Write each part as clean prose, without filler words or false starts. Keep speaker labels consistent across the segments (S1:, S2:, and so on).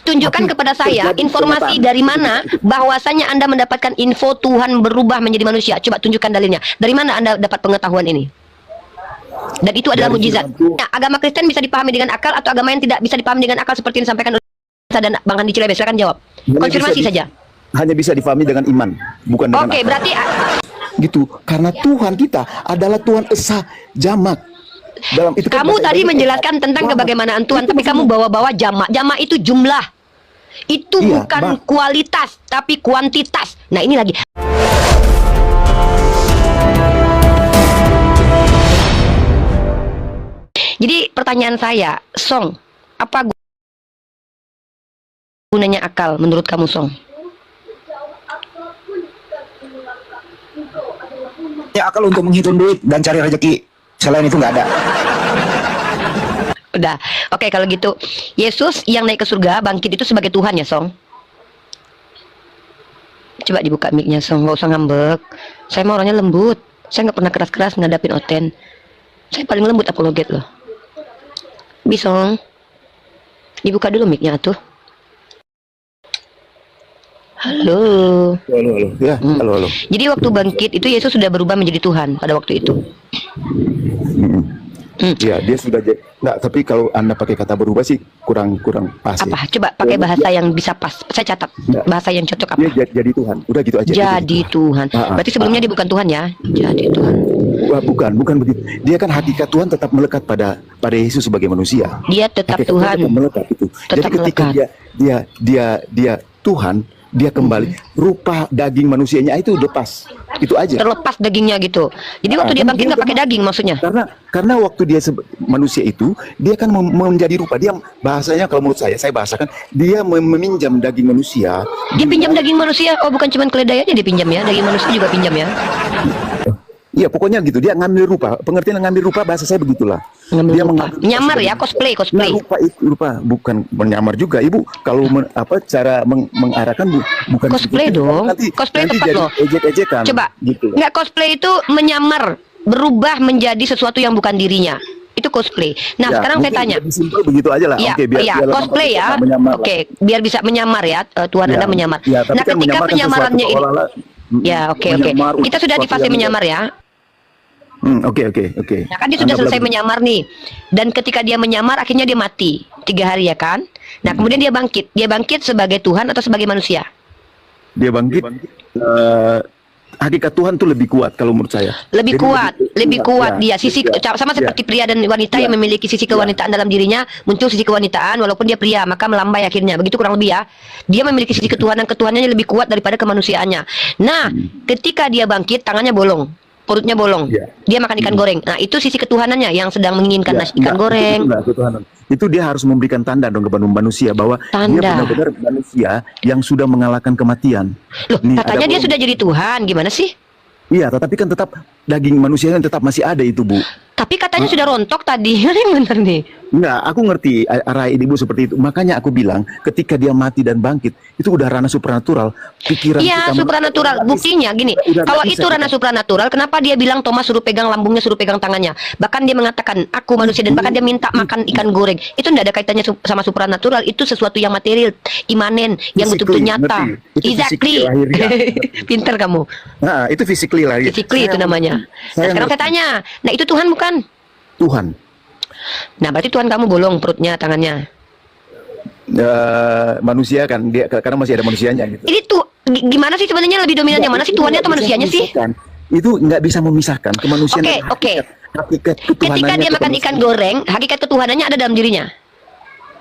S1: tunjukkan kepada saya informasi dari mana bahwasanya Anda mendapatkan info Tuhan berubah menjadi manusia. Coba tunjukkan dalilnya. Dari mana Anda dapat pengetahuan ini? Dan itu adalah mujizat. Nah, agama Kristen bisa dipahami dengan akal atau agama yang tidak bisa dipahami dengan akal seperti yang disampaikan oleh dan Bang Andi Cilebe? Silakan jawab. Konfirmasi saja.
S2: Hanya bisa dipahami dengan iman, bukan dengan
S1: Oke,
S2: akal.
S1: berarti
S2: Gitu. Karena Tuhan kita adalah Tuhan Esa Jamak. Dalam itu kan
S1: kamu tadi menjelaskan tentang kebagaimanaan Tuhan, tapi kamu bawa-bawa jamak. Jamak itu jumlah. Itu
S2: Iya,
S1: bukan
S2: Bang.
S1: kualitas, tapi kuantitas. Nah, ini lagi. Jadi pertanyaan saya, Song, apa gunanya akal menurut kamu, Song?
S3: Ya, akal untuk menghitung duit dan cari rezeki. Selain itu nggak ada.
S1: Udah, oke kalau gitu. Yesus yang naik ke surga, bangkit itu sebagai Tuhan ya, Song? Coba dibuka mic-nya, Song, nggak usah ngambek. Saya mau orangnya lembut. Saya nggak pernah keras-keras ngadapin Oten. Saya paling lembut apologet loh. Bisong, dibuka dulu mic-nya tuh. Halo.
S2: Halo, halo. Ya, halo, halo.
S1: Jadi waktu bangkit itu Yesus sudah berubah menjadi Tuhan pada waktu itu.
S2: Ya, dia sudah jadi. Nggak, tapi kalau Anda pakai kata berubah sih kurang pas.
S1: Apa?
S2: Ya.
S1: Coba pakai bahasa yang bisa pas. Saya catat. Bahasa yang cocok apa?
S2: Dia jadi Tuhan. Udah gitu aja.
S1: Jadi Tuhan. Berarti sebelumnya dia bukan Tuhan ya? Jadi Tuhan.
S2: Wah, bukan begitu. Dia kan hakikat Tuhan tetap melekat pada Yesus sebagai manusia.
S1: Dia tetap
S2: Hakikat
S1: Tuhan.
S2: tetap melekat itu.
S1: Tetap
S2: Jadi ketika
S1: melekat.
S2: dia Tuhan, dia kembali rupa daging manusianya itu lepas. Itu aja.
S1: Terlepas dagingnya gitu. Jadi waktu dia bangkit nggak pakai daging maksudnya?
S2: Karena waktu dia manusia itu, dia kan menjadi rupa. Dia bahasanya kalau menurut saya bahasakan dia meminjam daging manusia.
S1: Dia pinjam daging manusia. Oh, bukan cuma keledai aja dia pinjam ya, daging manusia juga pinjam ya.
S2: Iya, pokoknya gitu. Dia ngambil rupa. Pengertian ngambil rupa bahasa saya begitulah.
S1: Dia menyamar ya, cosplay.
S2: Nah, rupa bukan menyamar juga, Ibu. Kalau cara mengarahkan bukan
S1: cosplay
S2: gitu.
S1: dong.
S2: Nanti
S1: Tepat
S2: jadi
S1: loh.
S2: ejek-ejekan.
S1: Coba.
S2: Gitu.
S1: Nggak, cosplay itu menyamar, berubah menjadi sesuatu yang bukan dirinya. Itu cosplay. Nah,
S2: Ya,
S1: sekarang saya tanya.
S2: Simpel begitu aja lah.
S1: Ya,
S2: Oke, biar
S1: cosplay ya. Oke, biar bisa menyamar ya. Tuhan Anda menyamar.
S2: Ya, tapi
S1: Nah,
S2: kan
S1: ketika
S2: menyamarkan
S1: penyamarannya
S2: sesuatu
S1: ini.
S2: seolah-olah,
S1: Ya, oke. Kita sudah di fase menyamar ya.
S2: Oke.
S1: Nah, kan dia sudah selesai menyamar nih. Dan ketika dia menyamar, akhirnya dia mati 3 hari ya kan. Nah, kemudian dia bangkit. Dia bangkit sebagai Tuhan atau sebagai manusia?
S2: Dia bangkit. Hakikat Tuhan tuh lebih kuat kalau menurut saya.
S1: Lebih
S2: Jadi
S1: kuat dia.
S2: ya,
S1: Sisi
S2: ya,
S1: sama
S2: ya.
S1: seperti pria dan wanita yang memiliki sisi kewanitaan dalam dirinya, muncul sisi kewanitaan walaupun dia pria, maka melambai akhirnya. Begitu kurang lebih ya. Dia memiliki sisi ketuhanan-ketuhanannya lebih kuat daripada kemanusiaannya. Nah, ketika dia bangkit, tangannya bolong. Perutnya bolong, dia makan ikan goreng. Nah, itu sisi ketuhanannya yang sedang menginginkan nasi ikan goreng.
S2: Itu dia harus memberikan tanda dong kepada manusia bahwa dia benar-benar manusia yang sudah mengalahkan kematian.
S1: Loh, katanya dia sudah jadi Tuhan, gimana sih?
S2: Iya, tetapi kan tetap daging manusianya tetap masih ada itu, Bu.
S1: Tapi katanya sudah rontok tadi, yang benar nih.
S2: Enggak, aku ngerti arah ibu seperti itu. Makanya aku bilang ketika dia mati dan bangkit, itu udah ranah supranatural. Pikiran
S1: iya, supranatural. Buktinya gini, kalau itu ranah supranatural, kenapa dia bilang Thomas suruh pegang lambungnya, suruh pegang tangannya? Bahkan dia mengatakan aku manusia dan bahkan dia minta makan ikan goreng. Itu tidak ada kaitannya sama supranatural. Itu sesuatu yang material, imanen, yang betul-betul nyata. Exactly. Pinter kamu.
S2: Nah, itu physically lah.
S1: Physically itu namanya. Nah, sekarang saya tanya, nah itu Tuhan bukan?
S2: Tuhan.
S1: Nah, berarti Tuhan kamu bolong perutnya, tangannya.
S2: Manusia kan dia karena masih ada manusianya gitu.
S1: Ini tuh gimana sih sebenarnya lebih dominan yang mana sih, Tuhannya atau manusianya sih?
S2: Itu nggak bisa memisahkan kemanusiaan.
S1: Oke.
S2: Hakikat
S1: Ketika dia makan ikan goreng, hakikat ketuhanannya ada dalam dirinya.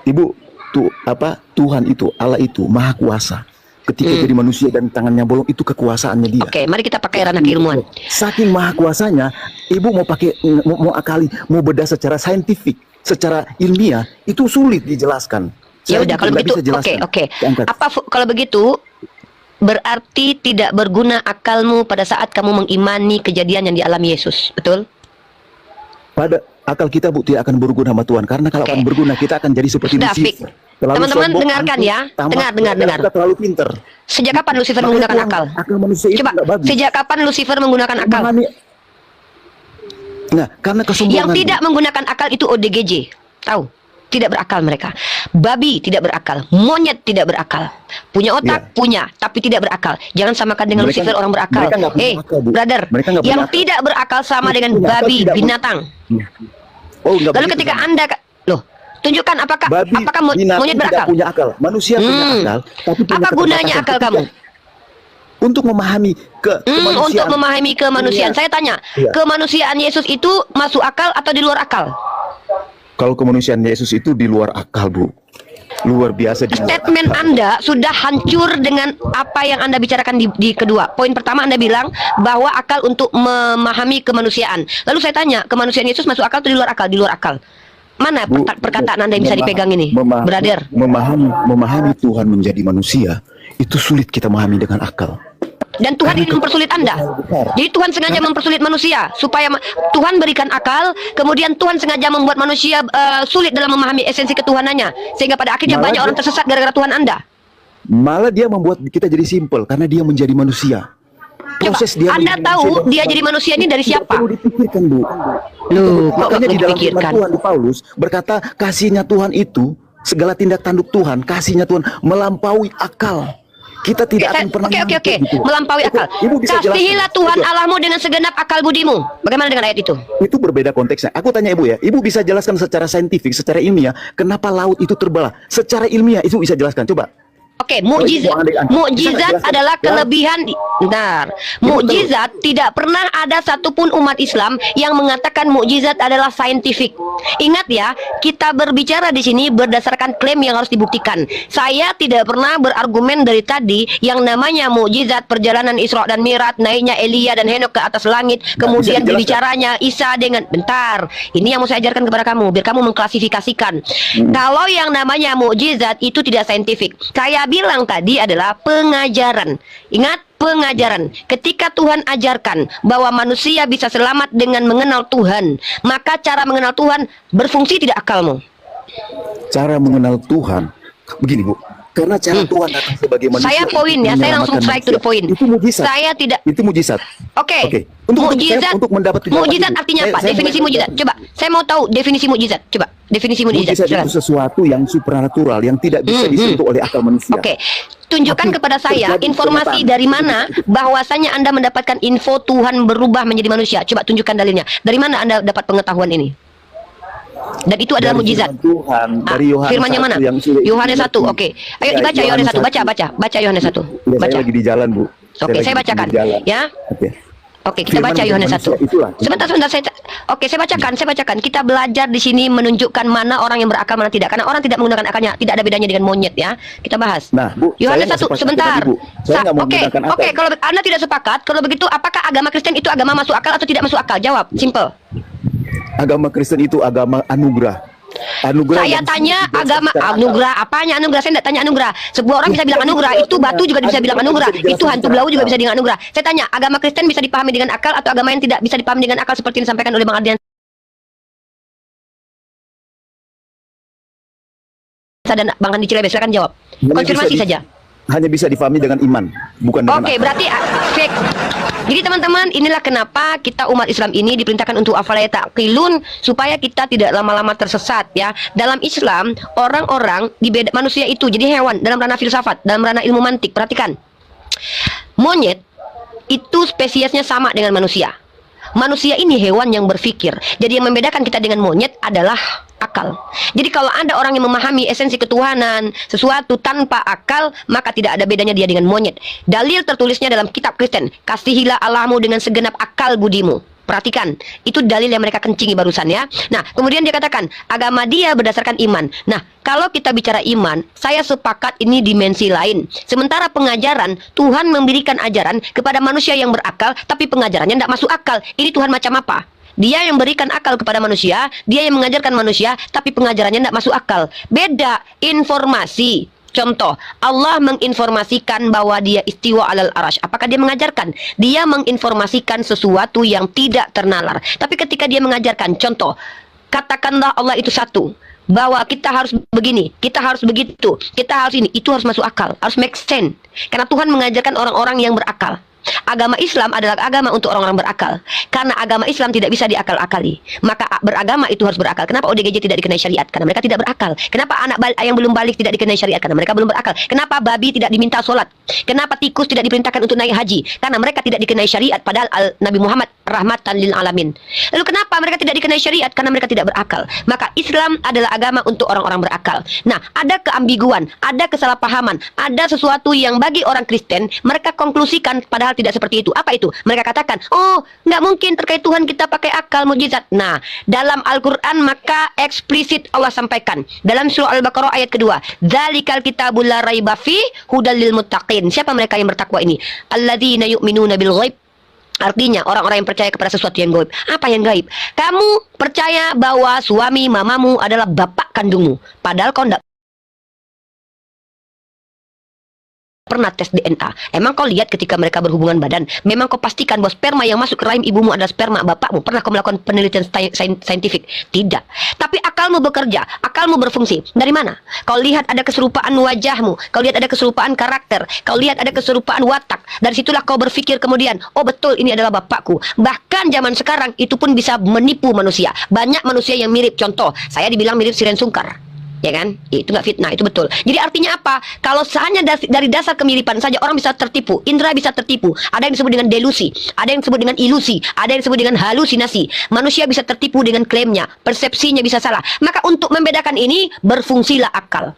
S2: Ibu, Tuhan itu, Allah itu Maha Kuasa. Ketika jadi manusia dan tangannya bolong, itu kekuasaannya dia.
S1: Oke, mari kita pakai ranah keilmuan.
S2: Saking Maha Kuasanya, ibu mau pakai mau akali, mau bedah secara saintifik, secara ilmiah, itu sulit dijelaskan.
S1: Ya udah kalau begitu, oke. Apa kalau begitu berarti tidak berguna akalmu pada saat kamu mengimani kejadian yang dialami Yesus, betul?
S2: Pada akal kita, Bu, tidak akan berguna sama Tuhan, karena kalau akan berguna kita akan jadi seperti Lucifer. Teman-teman dengarkan ya, dengar. Terlalu pinter.
S1: Sejak kapan Lucifer menggunakan akal? Coba, sejak kapan Lucifer menggunakan akal?
S2: Nah, karena kesombongan.
S1: Yang tidak menggunakan akal itu ODGJ, tahu? tidak berakal mereka. Babi tidak berakal, monyet tidak berakal. Punya otak, punya, tapi tidak berakal. Jangan samakan dengan
S2: Mereka-
S1: Lucifer orang berakal.
S2: mereka nggak punya akal, Bu.
S1: Brother,
S2: Mereka nggak
S1: yang
S2: punya akal.
S1: tidak berakal sama dengan
S2: Punya akal,
S1: babi,
S2: tidak punya-
S1: binatang.
S2: Oh, enggak
S1: Lalu
S2: begitu,
S1: ketika
S2: Bang.
S1: Anda loh, tunjukkan apakah
S2: Babi, binatang
S1: monyet
S2: tidak
S1: berakal?
S2: punya akal. Manusia punya akal, tapi punya
S1: Apa gunanya
S2: keterbatasan.
S1: akal kamu?
S2: Untuk memahami
S1: Untuk
S2: kemanusiaan.
S1: memahami kemanusiaan.
S2: Iya.
S1: Saya tanya,
S2: Iya.
S1: kemanusiaan Yesus itu masuk akal atau di luar akal?
S2: Kalau kemanusiaan Yesus itu di luar akal, Bu. Luar biasa di luar
S1: Statement
S2: akal.
S1: Anda sudah hancur dengan apa yang Anda bicarakan di kedua. Poin pertama Anda bilang bahwa akal untuk memahami kemanusiaan. Lalu saya tanya, kemanusiaan Yesus masuk akal atau di luar akal? Di luar akal. Mana
S2: Bu,
S1: perkataan Anda yang bisa dipegang ini,
S2: memahami-
S1: brother?
S2: memahami Tuhan menjadi manusia itu sulit kita memahami dengan akal.
S1: Dan Tuhan ingin mempersulit Anda. Jadi Tuhan sengaja mempersulit manusia supaya Tuhan berikan akal, kemudian Tuhan sengaja membuat manusia sulit dalam memahami esensi ketuhanannya, sehingga pada akhirnya
S2: Malah
S1: banyak
S2: dia-
S1: orang tersesat gara-gara Tuhan Anda.
S2: Malah dia membuat kita jadi simpel karena dia menjadi manusia.
S1: Coba, Anda
S2: menjadi
S1: tahu
S2: manusia
S1: dia jadi manusia ini dari
S2: tidak
S1: siapa?
S2: perlu dipikirkan, Bu.
S1: Loh, kok
S2: Makanya di dalam firman
S1: dipikirkan?
S2: Tuhan di Paulus berkata kasihnya Tuhan itu segala tindak tanduk Tuhan, kasihnya Tuhan melampaui akal. Kita tidak akan pernah
S1: Oke,
S2: mampu gitu.
S1: melampaui akal.
S2: Ibu bisa
S1: Kasihilah
S2: jelaskan?
S1: Tuhan
S2: Coba.
S1: Allahmu dengan segenap akal budimu. Bagaimana dengan ayat itu?
S2: Itu berbeda konteksnya. Aku tanya Ibu ya, Ibu bisa jelaskan secara saintifik, secara ilmiah, kenapa laut itu terbelah? Secara ilmiah Ibu bisa jelaskan, coba.
S1: Oke, mukjizat.
S2: Ibu andai-andai.
S1: Mukjizat
S2: Bisa nggak
S1: adalah
S2: jelaskan?
S1: kelebihan. Bentar. Mukjizat tidak pernah ada satupun umat Islam yang mengatakan mukjizat adalah saintifik. Ingat ya, kita berbicara di sini berdasarkan klaim yang harus dibuktikan. Saya tidak pernah berargumen dari tadi yang namanya mukjizat perjalanan Isra dan Mi'raj, naiknya Elia dan Henok ke atas langit, kemudian
S2: bisa dijelaskan.
S1: berbicaranya Isa dengan bentar. Ini yang mau saya ajarkan kepada kamu biar kamu mengklasifikasikan. Kalau yang namanya mukjizat itu tidak saintifik. Saya bilang tadi adalah pengajaran. Ingat, pengajaran. Ketika Tuhan ajarkan bahwa manusia bisa selamat dengan mengenal Tuhan, maka cara mengenal Tuhan berfungsi tidak akalmu?
S2: Cara mengenal Tuhan. Begini, Bu. Karena cara Tuhan datang sebagai manusia.
S1: Saya poin ya, saya langsung strike to the point.
S2: Itu mujizat.
S1: Saya tidak.
S2: Itu mujizat.
S1: Oke.
S2: Oke. Untuk mendapat jawaban
S1: Mukjizat
S2: ini,
S1: artinya
S2: saya-
S1: apa?
S2: saya
S1: Definisi
S2: mau-
S1: mukjizat. Coba, saya mau tahu definisi mukjizat. Coba, definisi mukjizat.
S2: Mujizat
S1: Silakan.
S2: itu sesuatu yang supranatural yang tidak bisa disentuh oleh akal manusia.
S1: Oke, tunjukkan
S2: Tapi
S1: kepada saya
S2: terjadi
S1: informasi
S2: kenyataan.
S1: dari mana bahwasanya Anda mendapatkan info Tuhan berubah menjadi manusia. Coba tunjukkan dalilnya. Dari mana Anda dapat pengetahuan ini? Dan itu adalah
S2: Dari
S1: mujizat.
S2: firman Tuhan, dari Yohanes
S1: Firman yang
S2: 1
S1: mana?
S2: yang sudah
S1: Yohanes 1.
S2: dimengerti.
S1: Oke. Ayo
S2: Ya,
S1: dibaca Yohanes 1. Baca Yohanes 1.
S2: Ya, saya
S1: Baca.
S2: lagi di jalan, Bu.
S1: Oke,
S2: lagi
S1: saya bacakan.
S2: di jalan.
S1: Ya.
S2: Oke.
S1: Oke, kita
S2: Firman
S1: baca
S2: dari
S1: Yohanes
S2: manusia
S1: 1.
S2: itulah.
S1: Sebentar Oke, saya bacakan. Kita belajar di sini menunjukkan mana orang yang berakal mana tidak. Karena orang tidak menggunakan akalnya, tidak ada bedanya dengan monyet ya. Kita bahas.
S2: Nah, Bu,
S1: Yohanes
S2: saya nggak
S1: 1
S2: sepakat
S1: sebentar.
S2: tadi, Bu. Saya nggak mau
S1: Oke,
S2: menggunakan akal.
S1: oke, kalau Anda tidak sepakat, kalau begitu apakah agama Kristen itu agama masuk akal atau tidak masuk akal? Jawab, simple.
S2: Agama Kristen itu agama anugerah. Anugerah
S1: Saya
S2: yang
S1: tanya
S2: sudah
S1: agama
S2: secara akal.
S1: anugerah, apanya anugerah? Saya tidak tanya anugerah. Sebuah orang bisa bilang anugerah, itu batu juga bisa bilang anugerah, itu hantu belau juga bisa dengan anugerah. Saya tanya, agama Kristen bisa dipahami dengan akal atau agama yang tidak bisa dipahami dengan akal seperti yang disampaikan oleh Bang Ardian dan Bang Andi Cilebes? Silakan jawab.
S2: Hanya
S1: Konfirmasi
S2: bisa
S1: saja.
S2: Hanya bisa difahami dengan iman, bukan dengan
S1: Oke,
S2: akal.
S1: berarti fake. Jadi teman-teman, inilah kenapa kita umat Islam ini diperintahkan untuk afala taqilun, supaya kita tidak lama-lama tersesat ya. Dalam Islam, orang-orang manusia itu jadi hewan dalam ranah filsafat, dalam ranah ilmu mantik. Perhatikan. Monyet itu spesiesnya sama dengan manusia. Manusia ini hewan yang berpikir. Jadi yang membedakan kita dengan monyet adalah akal. Jadi kalau Anda orang yang memahami esensi ketuhanan, sesuatu tanpa akal, maka tidak ada bedanya dia dengan monyet. Dalil tertulisnya dalam kitab Kristen, kasihilah Allahmu dengan segenap akal budimu. Perhatikan, itu dalil yang mereka kencingi barusan ya. Nah, kemudian dia katakan, agama dia berdasarkan iman. Nah, kalau kita bicara iman, saya sepakat ini dimensi lain. Sementara pengajaran, Tuhan memberikan ajaran kepada manusia yang berakal, tapi pengajarannya tidak masuk akal. Ini Tuhan macam apa? Dia yang berikan akal kepada manusia, dia yang mengajarkan manusia, tapi pengajarannya tidak masuk akal. Beda informasi. Contoh, Allah menginformasikan bahwa dia istiwa alal arash. Apakah dia mengajarkan? Dia menginformasikan sesuatu yang tidak ternalar. Tapi ketika dia mengajarkan, contoh, katakanlah Allah itu satu, bahwa kita harus begini, kita harus begitu, kita harus ini, itu harus masuk akal, harus make sense. Karena Tuhan mengajarkan orang-orang yang berakal. Agama Islam adalah agama untuk orang-orang berakal. Karena agama Islam tidak bisa diakal-akali. Maka beragama itu harus berakal. Kenapa ODGJ tidak dikenai syariat? Karena mereka tidak berakal. Kenapa anak yang belum balik tidak dikenai syariat? Karena mereka belum berakal. Kenapa babi tidak diminta sholat? Kenapa tikus tidak diperintahkan untuk naik haji? Karena mereka tidak dikenai syariat. Padahal Nabi Muhammad rahmatan lil alamin. Lalu kenapa mereka tidak dikenai syariat? Karena mereka tidak berakal. Maka Islam adalah agama untuk orang-orang berakal. Nah, ada keambiguan, ada kesalahpahaman, ada sesuatu yang bagi orang Kristen mereka konklusikan padahal tidak seperti itu. Apa itu? Mereka katakan, oh, nggak mungkin terkait Tuhan kita pakai akal mukjizat. Nah, dalam Al-Quran maka eksplisit Allah sampaikan dalam surah Al-Baqarah ayat kedua, dzalikal kitabul la raiba fi hudal lil muttaqin. Siapa mereka yang bertakwa ini? Alladzina yu'minuna bil ghaib. Artinya orang-orang yang percaya kepada sesuatu yang gaib. Apa yang gaib? Kamu percaya bahwa suami mamamu adalah bapak kandungmu, padahal kau tidak pernah tes DNA. Emang kau lihat ketika mereka berhubungan badan, memang kau pastikan bahwa sperma yang masuk ke rahim ibumu adalah sperma bapakmu? Pernah kau melakukan penelitian saintifik? Tidak. Tapi akalmu bekerja, akalmu berfungsi. Dari mana? Kau lihat ada keserupaan wajahmu, kau lihat ada keserupaan karakter, kau lihat ada keserupaan watak. Dari situlah kau berpikir kemudian, oh betul ini adalah bapakku. Bahkan zaman sekarang itu pun bisa menipu manusia. Banyak manusia yang mirip. Contoh, saya dibilang mirip Siren Sungkar. Ya kan? Itu nggak fitnah, itu betul. Jadi artinya apa? Kalau hanya dari dasar kemiripan saja orang bisa tertipu, indera bisa tertipu. Ada yang disebut dengan delusi, ada yang disebut dengan ilusi, ada yang disebut dengan halusinasi. Manusia bisa tertipu dengan klaimnya, persepsinya bisa salah. Maka untuk membedakan ini berfungsilah akal.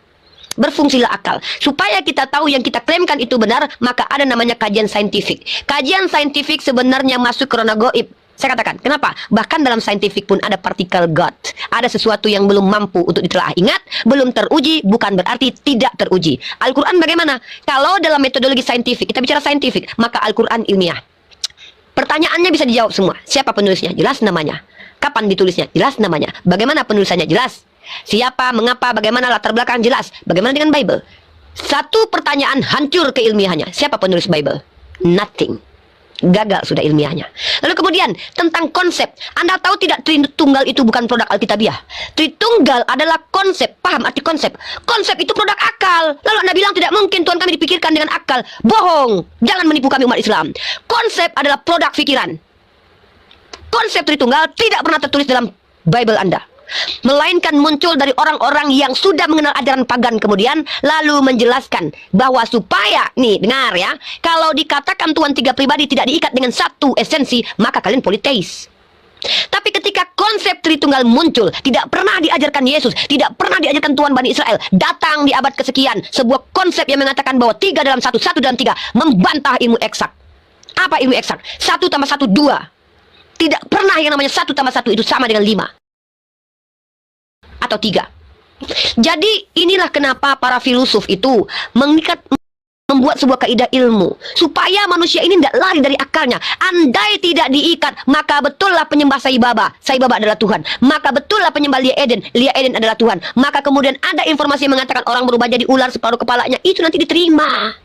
S1: Berfungsilah akal. Supaya kita tahu yang kita klaimkan itu benar, maka ada namanya kajian saintifik. Kajian saintifik sebenarnya masuk ke ranah gaib. Saya katakan, kenapa? Bahkan dalam saintifik pun ada partikel God. Ada sesuatu yang belum mampu untuk ditelaah. Ingat, belum teruji bukan berarti tidak teruji. Al-Quran bagaimana? Kalau dalam metodologi saintifik, kita bicara saintifik, maka Al-Quran ilmiah. Pertanyaannya bisa dijawab semua. Siapa penulisnya? Jelas namanya. Kapan ditulisnya? Jelas namanya. Bagaimana penulisannya? Jelas. Siapa, mengapa, bagaimana latar belakang? Jelas. Bagaimana dengan Bible? Satu pertanyaan hancur keilmiahannya. Siapa penulis Bible? Nothing. Gagal sudah ilmiahnya. Lalu kemudian tentang konsep. Anda tahu tidak Tritunggal itu bukan produk Alkitabiah. Tritunggal adalah konsep. Paham arti konsep? Konsep itu produk akal. Lalu Anda bilang tidak mungkin Tuhan kami dipikirkan dengan akal. Bohong. Jangan menipu kami umat Islam. Konsep adalah produk pikiran. Konsep Tritunggal tidak pernah tertulis dalam Bible Anda, melainkan muncul dari orang-orang yang sudah mengenal ajaran pagan kemudian lalu menjelaskan bahwa supaya, nih dengar ya, kalau dikatakan Tuhan tiga pribadi tidak diikat dengan satu esensi, maka kalian politeis. Tapi ketika konsep Tritunggal muncul, tidak pernah diajarkan Yesus, tidak pernah diajarkan Tuhan Bani Israel, datang di abad kesekian sebuah konsep yang mengatakan bahwa 3 dalam 1, 1 dalam 3, membantah ilmu eksak. Apa ilmu eksak? 1 tambah 1, 2. Tidak pernah yang namanya 1 tambah 1 itu sama dengan 5 atau 3. Jadi inilah kenapa para filosof itu membuat sebuah kaidah ilmu supaya manusia ini tidak lari dari akalnya. Andai tidak diikat, maka betullah penyembah Sai Baba adalah Tuhan. Maka betullah penyembah Lia Eden adalah Tuhan. Maka kemudian ada informasi yang mengatakan orang berubah jadi ular separuh kepalanya, itu nanti diterima.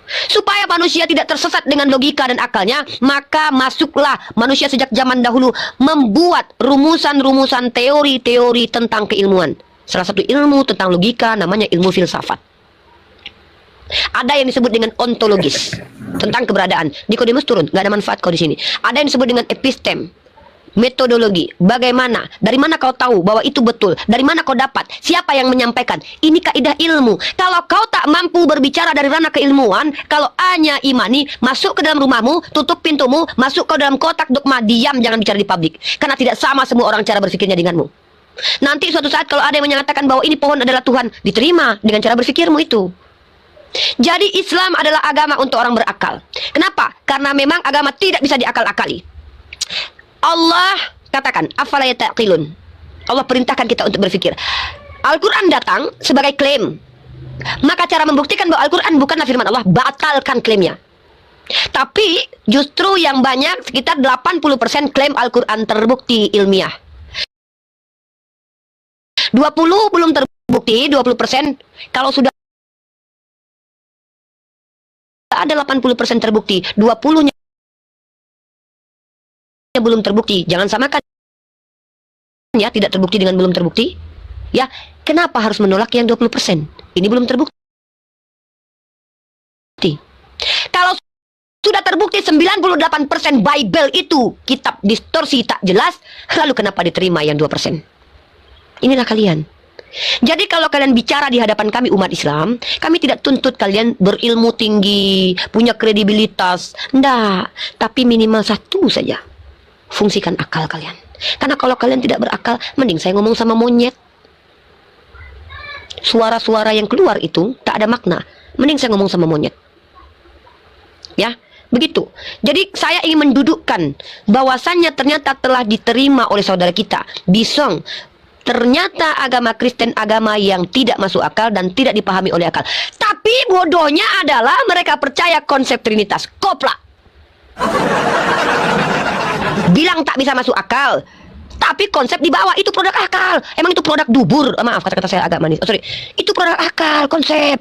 S1: Supaya manusia tidak tersesat dengan logika dan akalnya, maka masuklah manusia sejak zaman dahulu membuat rumusan-rumusan teori-teori tentang keilmuan. Salah satu ilmu tentang logika namanya ilmu filsafat. Ada yang disebut dengan ontologis, tentang keberadaan. Nikodemus turun, nggak ada manfaat kau di sini. Ada yang disebut dengan epistem, metodologi. Bagaimana? Dari mana kau tahu bahwa itu betul? Dari mana kau dapat? Siapa yang menyampaikan? Ini kaidah ilmu. Kalau kau tak mampu berbicara dari ranah keilmuan, kalau hanya imani, masuk ke dalam rumahmu, tutup pintumu, masuk ke dalam kotak dogma, diam, jangan bicara di publik. Karena tidak sama semua orang cara berpikirnya denganmu. Nanti suatu saat kalau ada yang menyatakan bahwa ini pohon adalah Tuhan, diterima dengan cara berpikirmu itu. Jadi Islam adalah agama untuk orang berakal. Kenapa? Karena memang agama tidak bisa diakal-akali. Allah katakan, afala yataqilun. Allah perintahkan kita untuk berpikir. Al-Quran datang sebagai klaim. Maka cara membuktikan bahwa Al-Quran bukanlah firman Allah, batalkan klaimnya. Tapi justru yang banyak, sekitar 80% klaim Al-Quran terbukti ilmiah. 20 belum terbukti, 20%. Kalau sudah ada 80% terbukti, 20-nya belum terbukti. Jangan samakan ya tidak terbukti dengan belum terbukti. Ya, kenapa harus menolak yang 20%? Ini belum terbukti. Kalau Sudah terbukti 98% Bible itu kitab distorsi tak jelas, lalu kenapa diterima yang 2%? Inilah kalian. Jadi kalau kalian bicara di hadapan kami umat Islam, kami tidak tuntut kalian berilmu tinggi, punya kredibilitas. Nggak, tapi minimal satu saja. Fungsikan akal kalian. Karena kalau kalian tidak berakal, mending saya ngomong sama monyet. Suara-suara yang keluar itu tak ada makna. Mending saya ngomong sama monyet. Ya, begitu. Jadi saya ingin mendudukkan bahwasannya ternyata telah diterima oleh saudara kita Bisong. Ternyata agama Kristen agama yang tidak masuk akal dan tidak dipahami oleh akal. Tapi bodohnya adalah mereka percaya konsep Trinitas. Koplak. Bilang tak bisa masuk akal, tapi konsep di bawah itu produk akal. Emang itu produk dubur. Maaf kata-kata saya agak manis. Oh, sorry. Itu produk akal, konsep.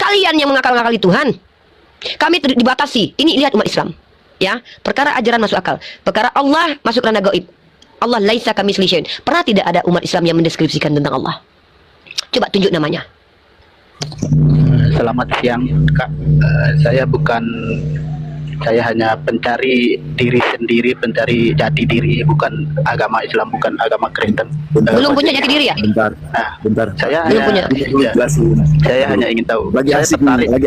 S1: Kalian yang mengakal-ngakali Tuhan. Kami dibatasi. Ini lihat umat Islam. Ya, perkara ajaran masuk akal. Perkara Allah masuk ranah gaib. Allah laisa kamitslihi syai'un. Pernah tidak ada umat Islam yang mendeskripsikan tentang Allah? Coba tunjuk namanya.
S4: Selamat siang, Kak. Saya hanya pencari diri sendiri, pencari jati diri, bukan agama Islam, bukan agama Kristen.
S1: Belum punya jati diri ya?
S2: Bentar.
S4: Saya
S1: Belum
S4: hanya,
S1: punya.
S4: saya hanya ingin tahu.
S2: Lagi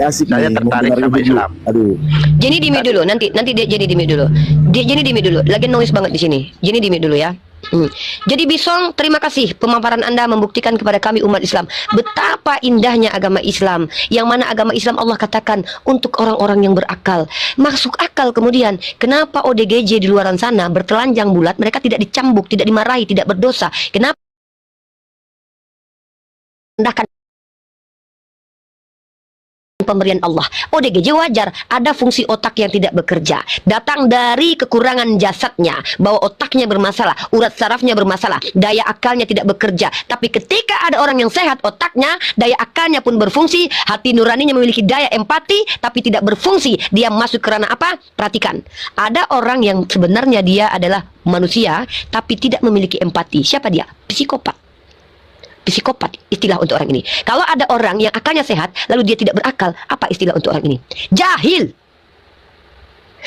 S2: asik
S4: Saya tertarik sama Islam.
S2: Aduh.
S1: Jenny di mute dulu, nanti dia Jenny di mute dulu. Jenny di mute dulu. Lagi noise banget di sini. Jenny di mute dulu ya. Jadi Bisong, terima kasih pemaparan Anda membuktikan kepada kami umat Islam betapa indahnya agama Islam, yang mana agama Islam Allah katakan untuk orang-orang yang berakal. Masuk akal kemudian, kenapa ODGJ di luaran sana bertelanjang bulat, mereka tidak dicambuk, tidak dimarahi, tidak berdosa? Kenapa rendahkan pemberian Allah? ODGJ wajar, ada fungsi otak yang tidak bekerja, datang dari kekurangan jasadnya, bahwa otaknya bermasalah, urat sarafnya bermasalah, daya akalnya tidak bekerja. Tapi ketika ada orang yang sehat otaknya, daya akalnya pun berfungsi, hati nuraninya memiliki daya empati, tapi tidak berfungsi, dia masuk ke ranah apa? Perhatikan, ada orang yang sebenarnya dia adalah manusia, tapi tidak memiliki empati. Siapa dia? Psikopat. Psikopat istilah untuk orang ini. Kalau ada orang yang akalnya sehat lalu dia tidak berakal, apa istilah untuk orang ini? Jahil.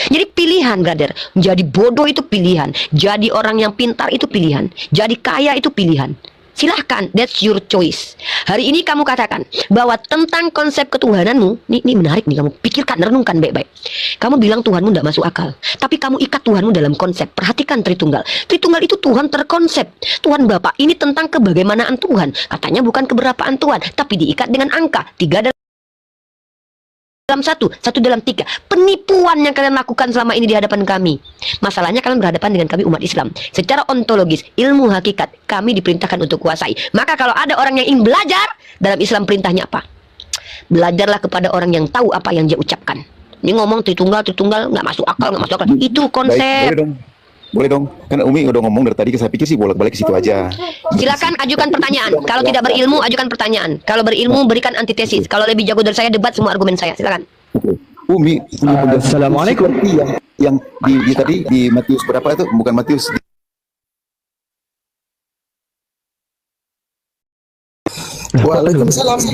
S1: Jadi pilihan, brother. Menjadi bodoh itu pilihan, jadi orang yang pintar itu pilihan, jadi kaya itu pilihan. Silahkan, that's your choice. Hari ini kamu katakan bahwa tentang konsep ketuhananmu, ini menarik nih, kamu pikirkan, renungkan baik-baik. Kamu bilang Tuhanmu tidak masuk akal, tapi kamu ikat Tuhanmu dalam konsep. Perhatikan Tritunggal. Tritunggal itu Tuhan terkonsep. Tuhan Bapa ini tentang kebagaimanaan Tuhan. Katanya bukan keberapaan Tuhan, tapi diikat dengan angka 3 dalam 1, 1 dalam 3. Penipuan yang kalian lakukan selama ini di hadapan kami. Masalahnya kalian berhadapan dengan kami umat Islam. Secara ontologis, ilmu hakikat kami diperintahkan untuk kuasai. Maka kalau ada orang yang ingin belajar, dalam Islam perintahnya apa? Belajarlah kepada orang yang tahu apa yang dia ucapkan. Ini ngomong Tritunggal nggak masuk akal, nggak masuk akal. Itu konsep.
S2: Boleh dong. Kan Umi udah ngomong dari tadi, saya pikir sih bolak-balik ke situ aja.
S1: Silakan ajukan pertanyaan. Kalau tidak berilmu, ajukan pertanyaan. Kalau berilmu, berikan antitesis. Kalau lebih jago dari saya, debat semua argumen saya. Silakan.
S2: Oke. Umi,
S5: Assalamualaikum.
S2: Yang di tadi di Matius berapa itu? Bukan Matius.
S5: Waalaikumsalam.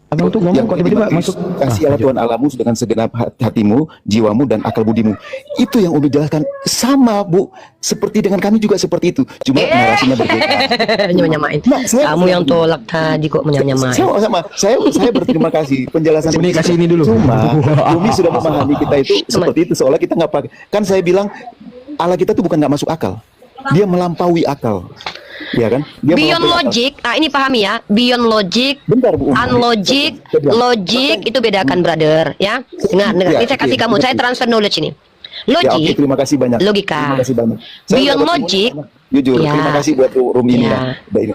S5: Abang tuh ngomong kok tiba-tiba masuk.
S2: Kasihilah Tuhan Allahmu dengan segenap hatimu, jiwamu, dan akal budimu. Itu yang Umi jelaskan. Sama, Bu. Seperti dengan kami juga seperti itu. Cuma narasinya berbeda.
S1: Nyamain. Kamu yang tolak tadi kok menyamain.
S2: Sama. Saya berterima kasih penjelasan.
S5: Umi kasih ini dulu.
S2: Cuma Umi sudah memahami kita itu seperti itu. Seolah kita nggak pakai. Kan saya bilang Allah kita tuh bukan nggak masuk akal. Dia melampaui akal. Ya kan? Dia
S1: Beyond logic, ini pahami ya. Beyond logic,
S2: bentar, Bu,
S1: unlogic, logic itu bedakan, brother. Ya, dengar. Ini saya kasih kamu. Saya transfer knowledge ini. Logic.
S2: Ya, terima kasih banyak.
S1: Logika.
S2: Terima kasih banyak.
S1: Beyond logic.
S2: Jujur,
S1: Ya.
S2: terima kasih buat Umi ini.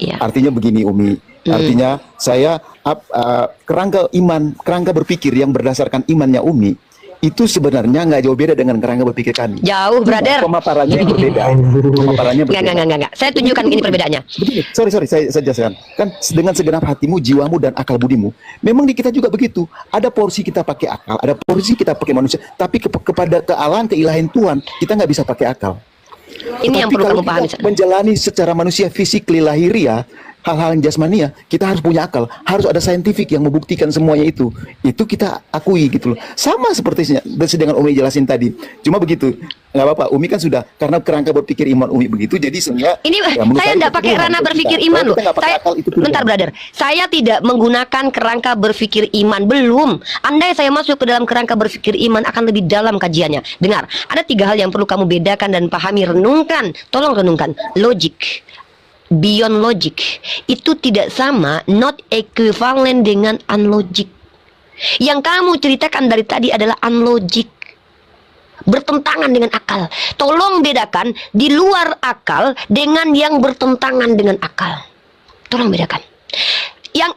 S1: Ya.
S2: Artinya begini, Umi. Artinya saya kerangka berpikir yang berdasarkan imannya Umi itu sebenarnya nggak jauh beda dengan kerangka berpikir kami.
S1: Jauh, brother.
S2: Pemaparannya berbeda. Pemaparannya berbeda.
S1: Enggak. Saya tunjukkan ini perbedaannya.
S2: Begini, sorry, saya jelaskan. Kan dengan segenap hatimu, jiwamu, dan akal budimu. Memang di kita juga begitu. Ada porsi kita pakai akal, ada porsi kita pakai manusia. Tapi kepada kealahan, keilahian Tuhan, kita nggak bisa pakai akal.
S1: Ini yang perlu kamu pahami.
S2: Menjalani secara manusia fisik lahiriah, hal-hal yang jasmania, kita harus punya akal, harus ada saintifik yang membuktikan semuanya itu. Itu kita akui gitu loh. Sama seperti dengan Umi jelasin tadi. Cuma begitu, nggak apa-apa. Umi kan sudah, karena kerangka berpikir iman Umi begitu, jadi sehingga
S1: Ini
S2: ya, menurut
S1: saya tidak
S2: itu
S1: pakai
S2: pilihan
S1: ranah
S2: untuk
S1: berpikir
S2: kita.
S1: iman
S2: Kalau
S1: loh.
S2: kita nggak pakai
S1: Saya
S2: akal, itu pilihan.
S1: bentar brother. Saya tidak menggunakan kerangka berpikir iman, belum. Andai saya masuk ke dalam kerangka berpikir iman akan lebih dalam kajiannya. Dengar, ada 3 hal yang perlu kamu bedakan dan pahami, renungkan. Tolong renungkan. Logik, beyond logic itu tidak sama, not equivalent dengan unlogic. Yang kamu ceritakan dari tadi adalah unlogic, bertentangan dengan akal. Tolong bedakan di luar akal dengan yang bertentangan dengan akal. Tolong bedakan. Yang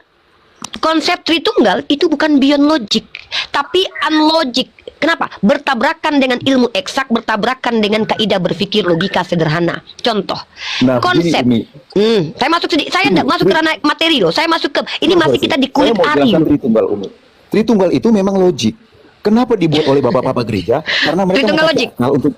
S1: konsep Tritunggal itu bukan beyond logic, tapi unlogic. Kenapa? Bertabrakan dengan ilmu eksak, bertabrakan dengan kaidah berpikir logika sederhana. Contoh,
S2: Nah,
S1: konsep.
S2: begini,
S1: Saya masuk sedikit. Saya tidak masuk ke ranah materi loh. Saya masuk ke ini masih kita di kulit
S2: Saya mau
S1: ari.
S2: jelaskan Tritunggal Umi. Tritunggal itu memang logik. Kenapa dibuat oleh bapak-bapak gereja? Karena mereka
S1: Tritunggal
S2: mau pakai
S1: logik.
S2: akal untuk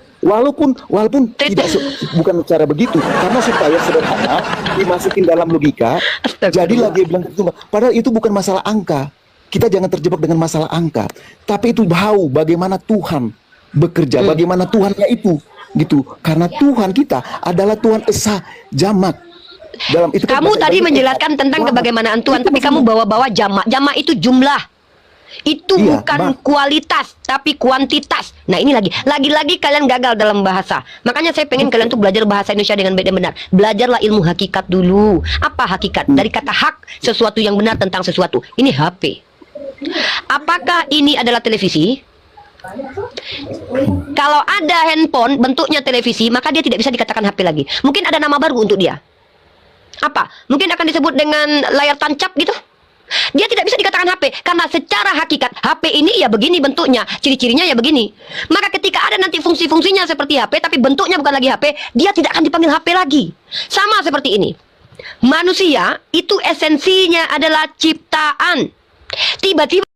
S2: walaupun tidak bukan cara begitu, karena supaya sederhana dimasukin dalam logika.
S1: Astagfirullah.
S2: Jadilah dia bilang Tritunggal. Padahal itu bukan masalah angka. Kita jangan terjebak dengan masalah angka, tapi itu tahu bagaimana Tuhan bekerja, bagaimana Tuhannya itu, gitu. Karena Tuhan kita adalah Tuhan Esa Jamak. Dalam itu kan
S1: Kamu
S2: bahasa
S1: tadi
S2: Ibrani
S1: menjelaskan tentang
S2: Jamak.
S1: kebagaimanaan Tuhan,
S2: Itu
S1: tapi kamu
S2: maksudnya.
S1: bawa-bawa jamak. Jamak itu jumlah. Itu
S2: Iya,
S1: bukan
S2: Bang.
S1: kualitas, tapi kuantitas. Nah ini lagi-lagi kalian gagal dalam bahasa. Makanya saya pengen kalian tuh belajar bahasa Indonesia dengan baik dan benar. Belajarlah ilmu hakikat dulu. Apa hakikat? Dari kata hak, sesuatu yang benar tentang sesuatu. Ini HP. Apakah ini adalah televisi? Kalau ada handphone bentuknya televisi, maka dia tidak bisa dikatakan HP lagi. Mungkin ada nama baru untuk dia. Apa? Mungkin akan disebut dengan layar tancap gitu. Dia tidak bisa dikatakan HP karena secara hakikat HP ini ya begini bentuknya, ciri-cirinya ya begini. Maka ketika ada nanti fungsi-fungsinya seperti HP tapi bentuknya bukan lagi HP, dia tidak akan dipanggil HP lagi. Sama seperti ini. Manusia itu esensinya adalah ciptaan. Tiba-tiba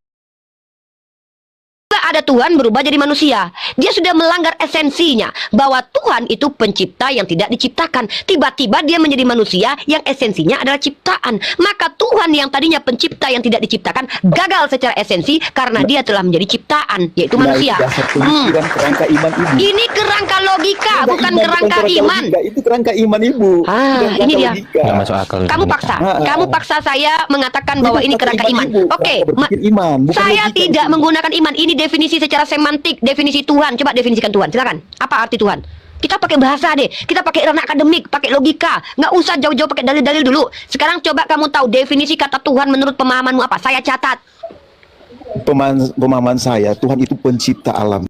S1: ada Tuhan berubah jadi manusia. Dia sudah melanggar esensinya bahwa Tuhan itu pencipta yang tidak diciptakan. Tiba-tiba dia menjadi manusia yang esensinya adalah ciptaan. Maka Tuhan yang tadinya pencipta yang tidak diciptakan gagal secara esensi karena dia telah menjadi ciptaan, yaitu
S2: Nah,
S1: manusia.
S2: itu dasar pemikiran kerangka iman ibu.
S1: Ini kerangka logika, bukan kerangka iman.
S2: Logika. Itu kerangka iman ibu.
S1: Ah,
S2: Bukan
S1: ini
S2: kerangka
S1: dia.
S2: logika.
S5: Nggak masuk akal.
S1: Kamu paksa, kamu paksa saya mengatakan bahwa ini kerangka iman.
S2: Ibu.
S1: Oke,
S2: Kerangka berpikir iman, bukan
S1: saya
S2: logika
S1: tidak
S2: itu.
S1: menggunakan iman. Ini definisi secara semantik, definisi Tuhan. Coba definisikan Tuhan, silakan. Apa arti Tuhan? Kita pakai bahasa deh, kita pakai ranah akademik, pakai logika. Nggak usah jauh-jauh pakai dalil-dalil dulu. Sekarang coba kamu tahu definisi kata Tuhan menurut pemahamanmu apa? Saya catat.
S2: Pemahaman saya, Tuhan itu pencipta alam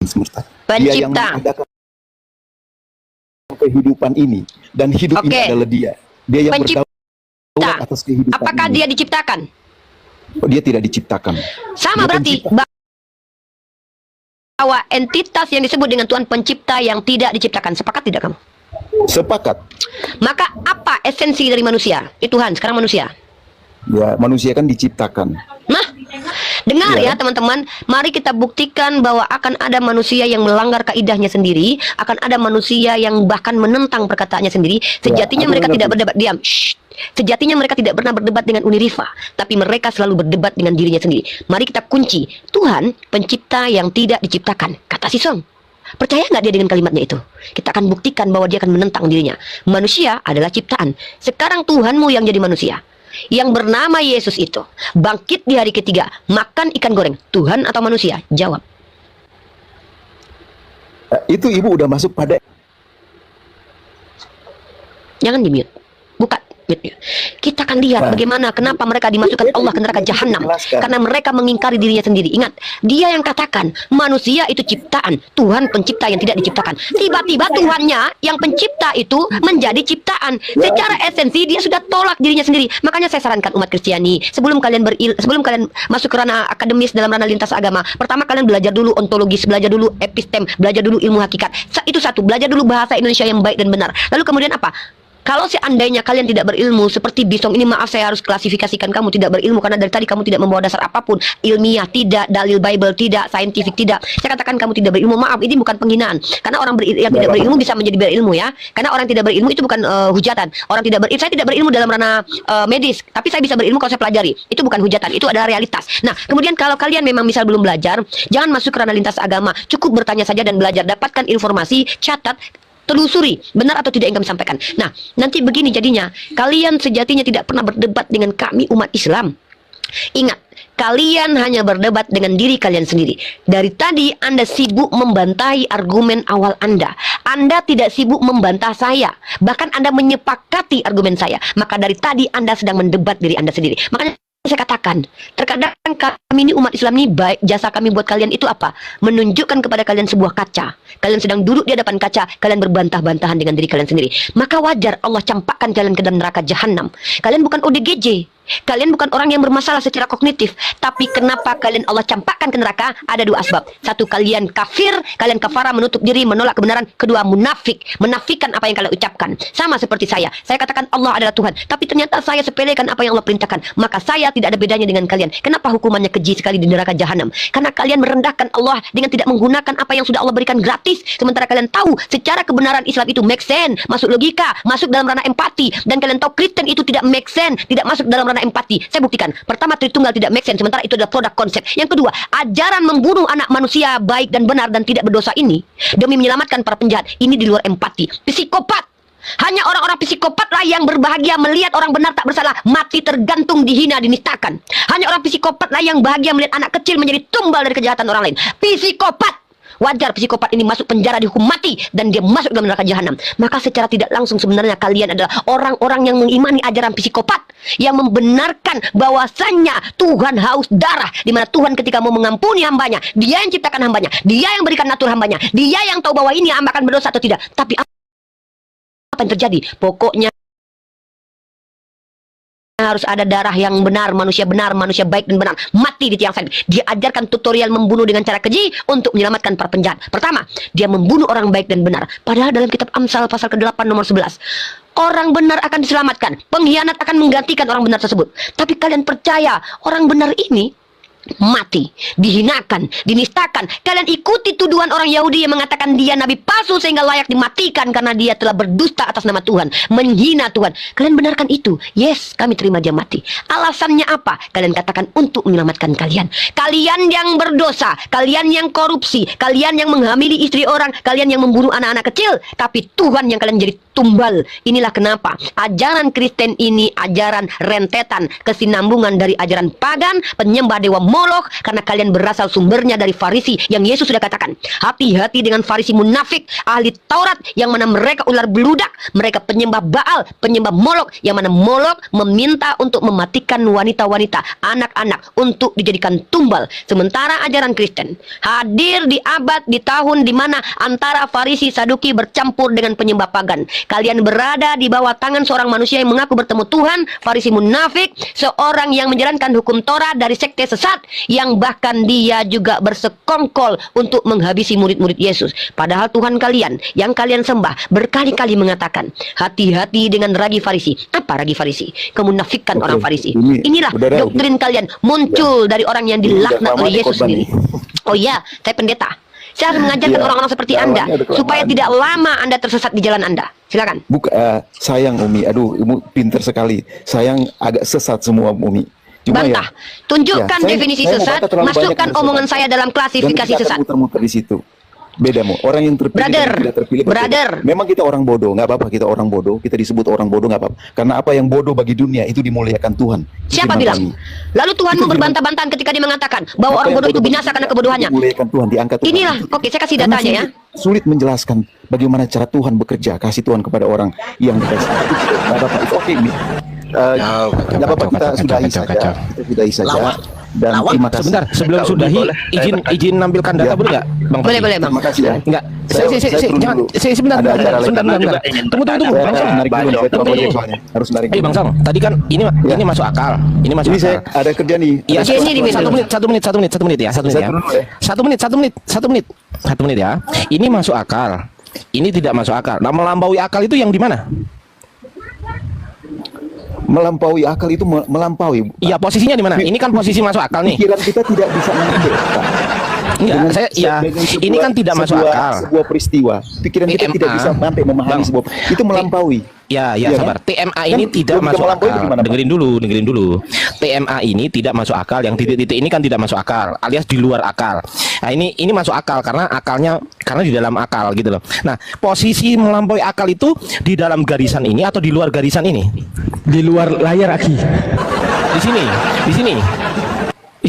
S2: semesta. Dia yang
S1: Pencipta.
S2: mengadakan kehidupan ini, dan hidup ini
S1: Oke.
S2: adalah dia. Dia yang
S1: Pencipta.
S2: berdaulat atas kehidupan
S1: Apakah
S2: ini.
S1: dia diciptakan?
S2: Dia tidak diciptakan.
S1: Sama
S2: Dia
S1: berarti
S2: pencipta.
S1: bahwa entitas yang disebut dengan Tuhan pencipta yang tidak diciptakan. Sepakat tidak kamu?
S2: Sepakat.
S1: Maka apa esensi dari manusia? Tuhan, sekarang manusia.
S2: Ya, manusia kan diciptakan.
S1: Nah, dengar
S2: Iya.
S1: ya teman-teman, mari kita buktikan bahwa akan ada manusia yang melanggar kaidahnya sendiri, akan ada manusia yang bahkan menentang perkataannya sendiri. Sejatinya
S2: aku
S1: mereka
S2: mengerti.
S1: tidak berdebat, diam. Shh. Sejatinya mereka tidak pernah berdebat dengan Uni Rifa, tapi mereka selalu berdebat dengan dirinya sendiri. Mari kita kunci, Tuhan pencipta yang tidak diciptakan, kata si Song. Percaya nggak dia dengan kalimatnya itu? Kita akan buktikan bahwa dia akan menentang dirinya. Manusia adalah ciptaan. Sekarang Tuhanmu yang jadi manusia, yang bernama Yesus itu bangkit di hari ketiga, makan ikan goreng. Tuhan atau manusia? Jawab.
S2: Itu ibu udah masuk pada
S1: Jangan di-mute. Buka mute-nya. Kita akan lihat bagaimana, kenapa mereka dimasukkan Allah ke neraka jahanam. Karena mereka mengingkari dirinya sendiri. Ingat, dia yang katakan manusia itu ciptaan, Tuhan pencipta yang tidak diciptakan. Tiba-tiba Tuhannya yang pencipta itu menjadi ciptaan. Secara esensi dia sudah tolak dirinya sendiri. Makanya saya sarankan umat Kristiani, sebelum kalian masuk ke ranah akademis dalam ranah lintas agama, pertama kalian belajar dulu ontologis, belajar dulu epistem, belajar dulu ilmu hakikat. Itu satu, belajar dulu bahasa Indonesia yang baik dan benar. Lalu kemudian apa? Kalau seandainya kalian tidak berilmu seperti Bisong ini, maaf saya harus klasifikasikan kamu tidak berilmu karena dari tadi kamu tidak membawa dasar apapun, ilmiah tidak, dalil Bible tidak, saintifik tidak. Saya katakan kamu tidak berilmu. Maaf, ini bukan penghinaan. Karena orang yang tidak berilmu bisa menjadi berilmu ya. Karena orang tidak berilmu itu bukan hujatan. Orang tidak berilmu, saya tidak berilmu dalam ranah medis, tapi saya bisa berilmu kalau saya pelajari. Itu bukan hujatan, itu adalah realitas. Nah, kemudian kalau kalian memang misal belum belajar, jangan masuk ke ranah lintas agama. Cukup bertanya saja dan belajar, dapatkan informasi, catat, telusuri benar atau tidak yang kami sampaikan. Nah, nanti begini jadinya, kalian sejatinya tidak pernah berdebat dengan kami umat Islam. Ingat, kalian hanya berdebat dengan diri kalian sendiri. Dari tadi Anda sibuk membantahi argumen awal Anda. Anda tidak sibuk membantah saya. Bahkan Anda menyepakati argumen saya. Maka dari tadi Anda sedang mendebat diri Anda sendiri. Makanya saya katakan, terkadang kami ini umat Islam ini baik, jasa kami buat kalian itu apa? Menunjukkan kepada kalian sebuah kaca. Kalian sedang duduk di hadapan kaca, kalian berbantah-bantahan dengan diri kalian sendiri. Maka wajar Allah campakkan kalian ke dalam neraka jahanam. Kalian bukan ODGJ. Kalian bukan orang yang bermasalah secara kognitif. Tapi kenapa kalian Allah campakkan ke neraka? Ada dua asbab. Satu, kalian kafir, kalian kafara, menutup diri, menolak kebenaran. Kedua, munafik, menafikan apa yang kalian ucapkan. Sama seperti saya katakan Allah adalah Tuhan, tapi ternyata saya sepelekan apa yang Allah perintahkan. Maka saya tidak ada bedanya dengan kalian. Kenapa hukumannya keji sekali di neraka jahanam? Karena kalian merendahkan Allah dengan tidak menggunakan apa yang sudah Allah berikan gratis. Sementara kalian tahu secara kebenaran Islam itu make sense, masuk logika, masuk dalam ranah empati. Dan kalian tahu Kristen itu tidak make sense, tidak masuk dalam ranah empati. Saya buktikan. Pertama, Tritunggal tidak make sense, sementara itu adalah produk konsep. Yang kedua, ajaran membunuh anak manusia baik dan benar dan tidak berdosa ini demi menyelamatkan para penjahat, ini di luar empati. Psikopat. Hanya orang-orang psikopat lah yang berbahagia melihat orang benar tak bersalah mati, tergantung, dihina, dinistakan. Hanya orang psikopat lah yang bahagia melihat anak kecil menjadi tumbal dari kejahatan orang lain. Psikopat. Wajar psikopat ini masuk penjara dihukum mati dan dia masuk dalam neraka jahanam. Maka secara tidak langsung sebenarnya kalian adalah orang-orang yang mengimani ajaran psikopat, yang membenarkan bahwasannya Tuhan haus darah, di mana Tuhan ketika mau mengampuni hambanya, Dia yang ciptakan hambanya, Dia yang berikan natur hambanya, Dia yang tahu bahwa ini hamba akan berdosa atau tidak. Tapi apa yang terjadi? Pokoknya harus ada darah yang benar, manusia baik dan benar, mati di tiang salib. Dia ajarkan tutorial membunuh dengan cara keji untuk menyelamatkan para penjahat. Pertama, dia membunuh orang baik dan benar. Padahal dalam kitab Amsal pasal ke-8 nomor 11, orang benar akan diselamatkan, pengkhianat akan menggantikan orang benar tersebut. Tapi kalian percaya orang benar ini mati, dihinakan, dinistakan. Kalian ikuti tuduhan orang Yahudi yang mengatakan dia nabi palsu sehingga layak dimatikan karena dia telah berdusta atas nama Tuhan, menghina Tuhan. Kalian benarkan itu? Yes, kami terima dia mati. Alasannya apa? Kalian katakan untuk menyelamatkan kalian. Kalian yang berdosa, kalian yang korupsi, kalian yang menghamili istri orang, kalian yang membunuh anak-anak kecil, tapi Tuhan yang kalian jadi tumbal. Inilah kenapa ajaran Kristen ini ajaran rentetan kesinambungan dari ajaran pagan, penyembah dewa Molokh, karena kalian berasal sumbernya dari Farisi yang Yesus sudah katakan, hati-hati dengan Farisi munafik, ahli Taurat, yang mana mereka ular beludak, mereka penyembah Baal, penyembah Molokh, yang mana Molokh meminta untuk mematikan wanita-wanita, anak-anak untuk dijadikan tumbal. Sementara ajaran Kristen hadir di abad, di tahun di mana antara Farisi Saduki bercampur dengan penyembah pagan. Kalian berada di bawah tangan seorang manusia yang mengaku bertemu Tuhan, Farisi munafik, seorang yang menjalankan hukum Torah dari sekte sesat, yang bahkan dia juga bersekongkol untuk menghabisi murid-murid Yesus. Padahal Tuhan kalian yang kalian sembah berkali-kali mengatakan, hati-hati dengan ragi Farisi. Apa ragi Farisi? Kemunafikan orang Farisi. Inilah doktrin kalian muncul dari orang yang dilaknat oleh Yesus sendiri. Oh iya, saya pendeta. Saya harus mengajarkan orang-orang seperti Anda supaya tidak lama Anda tersesat di jalan Anda. Silakan.
S2: Sayang Umi, aduh, Umi pinter sekali. Sayang agak sesat semua Umi. Cuma
S1: bantah. Tunjukkan definisi sesat, masukkan omongan saya dalam klasifikasi sesat.
S2: Muter-muter di situ. Beda Mo. Orang yang terpilih tidak terpilih. Memang kita orang bodoh, nggak apa-apa kita orang bodoh, kita disebut orang bodoh nggak apa-apa. Karena apa yang bodoh bagi dunia itu dimuliakan Tuhan.
S1: Siapa bilang? Lalu Tuhan mau berbantah-bantahan ketika dia mengatakan bahwa orang bodoh itu binasa karena kebodohannya.
S2: Dimuliakan Tuhan, diangkat Tuhan.
S1: Inilah, oke, saya kasih datanya ya.
S2: Sulit menjelaskan bagaimana cara Tuhan bekerja, kasih Tuhan kepada orang yang dikasih. Nggak apa-apa, itu oke. Nggak apa-apa, kita sudahi saja. Dan terima kasih.
S3: Sebentar, sebelum sudahi, izin nampilkan data boleh nggak, Bang?
S1: Boleh, Bang.
S2: Terima kasih ya.
S3: Enggak, sebentar. Tunggu.
S2: Harus narik.
S3: Bang Sang, tadi kan ini masuk akal. Ini masuk akal.
S2: Saya ada kerja nih.
S3: Iya,
S1: satu
S3: menit ya. Satu menit ya. Ini masuk akal. Ini tidak masuk akal. Nah, melampaui akal itu yang di mana?
S2: Melampaui akal itu melampaui.
S6: Iya, posisinya di mana? Ini kan posisi masuk akal nih.
S2: Pikiran kita tidak bisa mengambil.
S6: Enggak, ini kan tidak masuk akal.
S2: Sebuah peristiwa, pikiran kita tidak bisa sampai memahami sebuah. Itu melampaui.
S6: Ya,
S2: Iya
S6: sabar.
S2: kan?
S6: TMA ini
S2: Kan
S6: tidak
S2: logika
S6: masuk
S2: melampaui
S6: akal.
S2: itu gimana, Pak?
S6: Dengerin dulu. TMA ini tidak masuk akal. Yang titik-titik ini kan tidak masuk akal, alias di luar akal. Nah, ini masuk akal karena di dalam akal gitu loh. Nah, posisi melampaui akal itu di dalam garisan ini atau di luar garisan ini?
S5: Di luar layar Aki.
S6: Di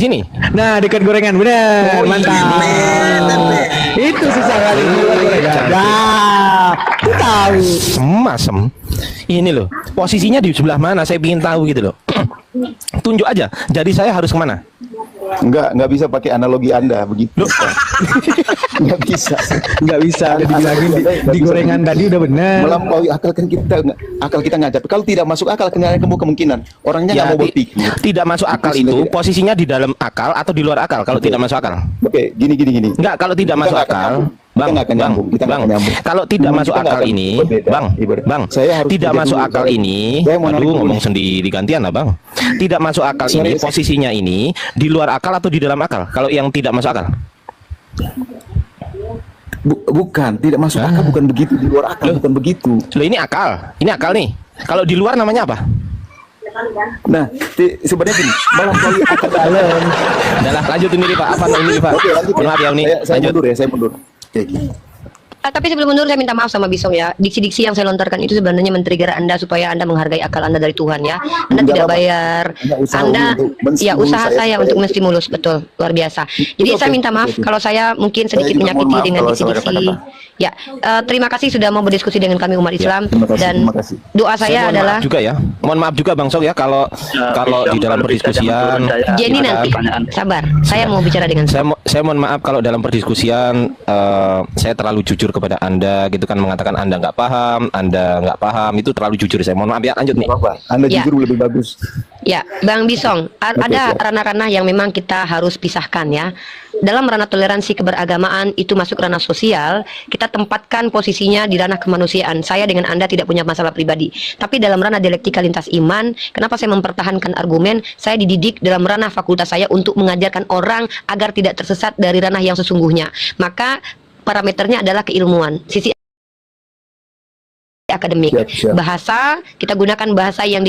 S6: sini.
S5: Nah, dekat gorengan, benar. Mantap. Itu susah kali di luar gorengan. Nah, tahu.
S6: Semasem. Ini loh, posisinya di sebelah mana? Saya ingin tahu gitu loh. Tunjuk aja. Jadi saya harus kemana?
S2: Nggak bisa pakai analogi Anda begitu. Nggak bisa.
S5: Nggak bisa. Ada dibilangin di gorengan tadi udah benar.
S2: Melampaui akal kan akal kita ngajar. Kalau tidak masuk akal kemungkinan orangnya nggak mau berpikir.
S6: Tidak masuk akal itu posisinya di dalam akal atau di luar akal kalau tidak masuk akal.
S2: Oke, gini.
S6: Enggak, kalau tidak masuk akal, Bang. Kalau tidak masuk akal ini, Bang, tidak masuk akal ini. Aduh, ngomong sendiri gantian lah, Bang. Tidak masuk akal ini, posisinya ini di luar akal atau di dalam akal? Kalau yang tidak masuk akal.
S2: Bukan, tidak masuk akal, bukan begitu. Di luar akal, bukan begitu.
S6: Loh, ini akal nih. Kalau di luar namanya apa?
S2: Nah, sebenarnya gini, melampaui akal dalam.
S6: Udah, lanjutin ini Pak. Apa ini Pak?
S2: Oke, lanjut.
S6: Maaf ya, ini.
S2: Saya
S6: Lanjut.
S2: mundur. Kayak gini.
S1: Tapi sebelum mundur saya minta maaf sama Bisong ya. Diksi-diksi yang saya lontarkan itu sebenarnya men-trigger Anda supaya Anda menghargai akal Anda dari Tuhan ya. Anda tidak bayar. Anda ya usaha saya untuk menstimulus, betul, luar biasa. Jadi saya minta maaf kalau saya mungkin sedikit menyakiti dengan diksi-diksi. Ya, terima kasih sudah mau berdiskusi dengan kami umat Islam dan doa saya adalah
S6: juga ya. Mohon maaf juga Bang Sok ya kalau di dalam perdiskusian
S1: Jenny nanti sabar. Saya mau bicara dengan
S6: saya mohon maaf kalau dalam perdiskusian saya terlalu jujur kepada Anda gitu kan, mengatakan Anda nggak paham, itu terlalu jujur. Saya mohon maaf ya, lanjut nih.
S2: Anda jujur lebih bagus.
S1: Ya, Bang Bisong, ada ranah-ranah yang memang kita harus pisahkan ya. Dalam ranah toleransi keberagamaan itu masuk ranah sosial, kita tempatkan posisinya di ranah kemanusiaan. Saya dengan Anda tidak punya masalah pribadi. Tapi dalam ranah dialektika lintas iman, kenapa saya mempertahankan argumen? Saya dididik dalam ranah fakultas saya untuk mengajarkan orang agar tidak tersesat dari ranah yang sesungguhnya. Maka parameternya adalah keilmuan, sisi akademik. Bahasa, kita gunakan bahasa yang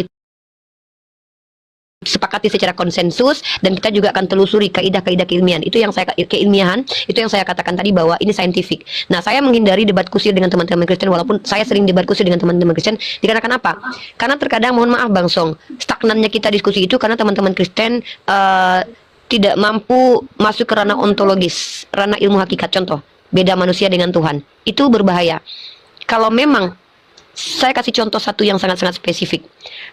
S1: disepakati secara konsensus dan kita juga akan telusuri kaidah-kaidah keilmian. Itu yang saya katakan tadi bahwa ini saintifik. Nah, saya menghindari debat kusir dengan teman-teman Kristen walaupun saya sering debat kusir dengan teman-teman Kristen dikarenakan apa? Karena terkadang mohon maaf Bang Song, stagnannya kita diskusi itu karena teman-teman Kristen tidak mampu masuk ke ranah ontologis, ranah ilmu hakikat. Contoh, beda manusia dengan Tuhan. Itu berbahaya. Kalau memang saya kasih contoh satu yang sangat-sangat spesifik.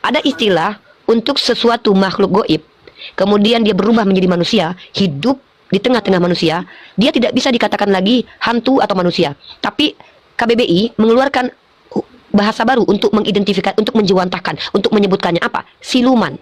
S1: Ada istilah untuk sesuatu makhluk goib, kemudian dia berubah menjadi manusia, hidup di tengah-tengah manusia, dia tidak bisa dikatakan lagi hantu atau manusia. Tapi KBBI mengeluarkan bahasa baru untuk mengidentifikasi, untuk menjewantahkan, untuk menyebutkannya apa? Siluman.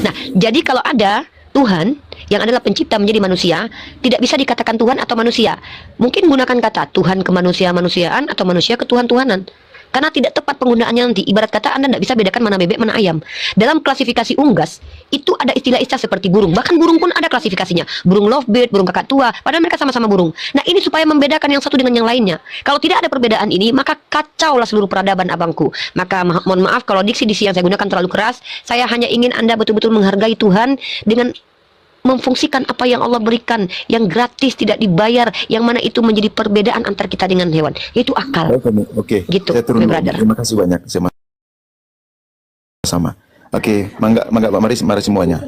S1: Nah, jadi kalau ada Tuhan yang adalah pencipta menjadi manusia, tidak bisa dikatakan Tuhan atau manusia. Mungkin gunakan kata Tuhan kemanusia-manusiaan atau manusia ketuhan-tuhanan. Karena tidak tepat penggunaannya nanti. Ibarat kata Anda tidak bisa bedakan mana bebek, mana ayam. Dalam klasifikasi unggas, itu ada istilah-istilah seperti burung. Bahkan burung pun ada klasifikasinya. Burung lovebird, burung kakak tua. Padahal mereka sama-sama burung. Nah, ini supaya membedakan yang satu dengan yang lainnya. Kalau tidak ada perbedaan ini, maka kacaulah seluruh peradaban abangku. Maka mohon maaf kalau diksi-diksi yang saya gunakan terlalu keras. Saya hanya ingin Anda betul-betul menghargai Tuhan dengan memfungsikan apa yang Allah berikan, yang gratis, tidak dibayar, yang mana itu menjadi perbedaan antar kita dengan hewan. Itu akal.
S2: Oke.
S1: Gitu,
S2: Saya turun.
S1: Terima
S2: kasih banyak. Sama. Oke, mangga Pak, mari semuanya.